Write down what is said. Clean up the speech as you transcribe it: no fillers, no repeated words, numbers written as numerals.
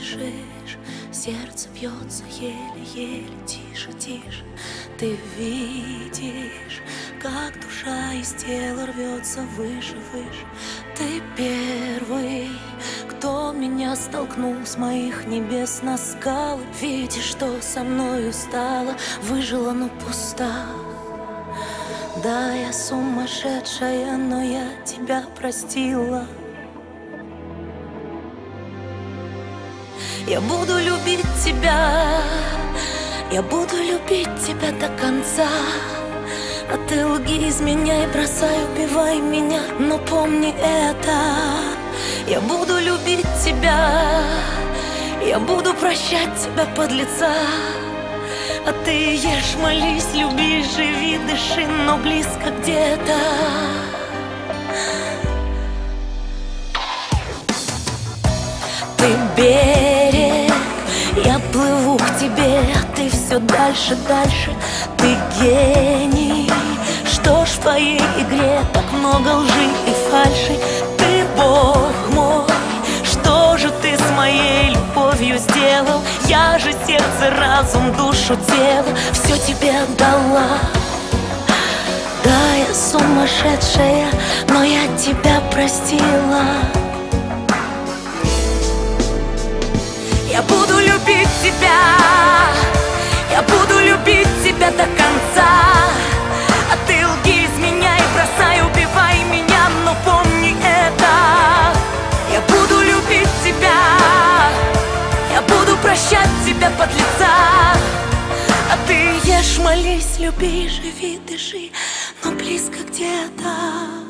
дышишь, сердце бьется еле-еле, тише, тише. Ты видишь, как душа из тела рвется выше, выше. Ты первый, кто меня столкнул с моих небес на скалы. Видишь, что со мною стало, выжила, но пуста. Да, я сумасшедшая, но я тебя простила. Я буду любить тебя, я буду любить тебя до конца. А ты лги, изменяй, бросай, убивай меня, но помни это. Я буду любить тебя, я буду прощать тебя, подлеца. А ты ешь, молись, люби, живи, дыши, но близко где-то. Ты берег, я плыву к тебе, а ты все дальше, дальше. Ты гений, что ж в твоей игре так много лжи и фальши. Ты Бог мой, что же ты с моей любовью сделал? Я же сердце, разум, душу, тело все тебе отдала. Да, я сумасшедшая, но я тебя простила. Я буду любить тебя, я буду любить тебя до конца. А ты лги, изменяй, бросай, убивай меня, но помни это. Я буду любить тебя, я буду прощать тебя, подлеца. А ты ешь, молись, люби, живи, дыши, но близко где-то.